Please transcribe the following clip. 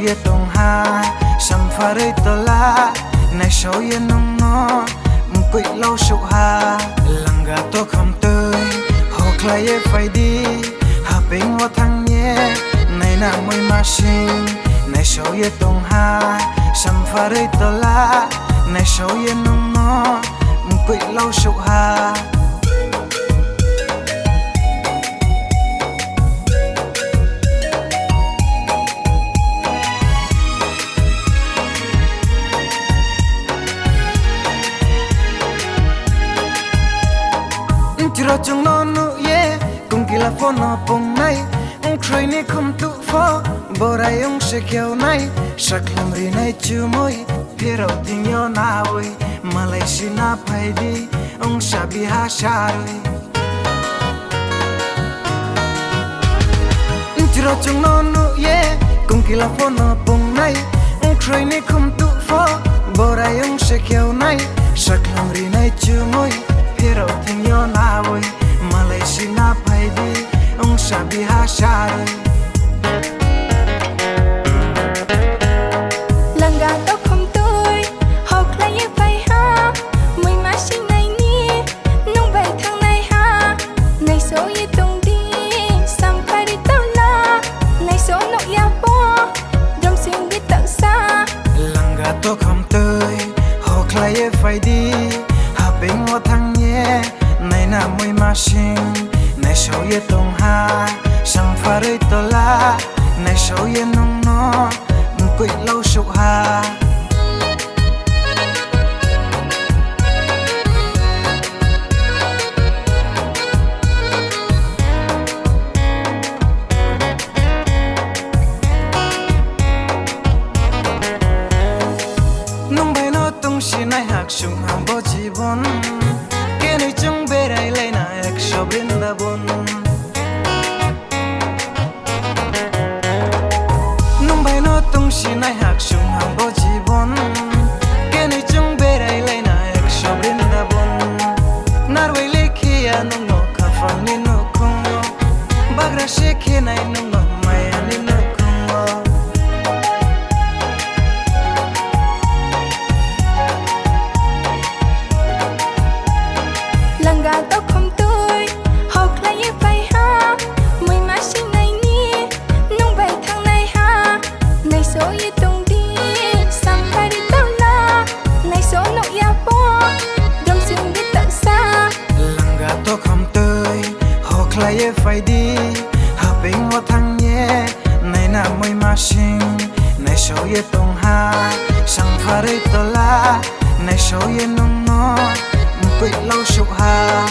ye tong ha sang pha rơi tơ la này sầu ye nong nó quỵ lâu sụp ha lăng gà to không tươi hồ khai ye phải đi hà bình hoa thăng nhé này na môi ma sinh này sầu ye tong ha sang pha rơi tơ la này sầu ye nong nó quỵ lâu sụp ha cho chúng nó nụ ye cùng kỳ là phone nó bông này ông khơi này không tụ phô bờ rai ông sẽ kéo này sắc lòng ri này chưa môi phía đầu tình yêu na ơi Malaysia na phải đi ông sẽ bị ha xa rồi cho chúng nó nụ ye cùng kỳ là phone nó bông này ông khơi này không tụ phô bờ rai ông sẽ kéo này sắc lòng ri này chưa môi Hero tình yêu na ơi Malaysia na phải đi ông sẽ bị ha xa rồi lần gà tóc không tươi học lại như vậy ha mình má sinh này ni nông về thằng này ha này số như tung đi sang phải đi tao la này số nọ ya po dòng xin đi tận xa lần gà tóc không tươi học lại như phải đi hà bình hoa thăng nhé này na môi ma sinh này sầu ye tong ha sang pha rơi tơ la này sầu ye nong nó quỵ lâu sụp ha nung bay nó tung xì này hạc sung hàng bao chi bon cái này chung về đây lấy na ek so brinda bon nung bay nó tung xì này hạc sung hàng bao chi bon cái này chung về đây lấy na ek so brinda bon nar way le kia nung no ka from ni no kongo bagra she kia này nung no mai ni no kongo lần gà tóc không tươi học lại như vậy ha mình má sinh này ni nông về thằng này ha này số như tung đi sang phải đi tao la này số nọ ya po dòng xin đi tận xa lần gà tóc không tươi học lại như phải đi hà bình hoa thăng nhé này na môi ma sinh này sầu ye tong ha sang pha rơi tơ la này sầu ye nong nó quỵ lâu sụp ha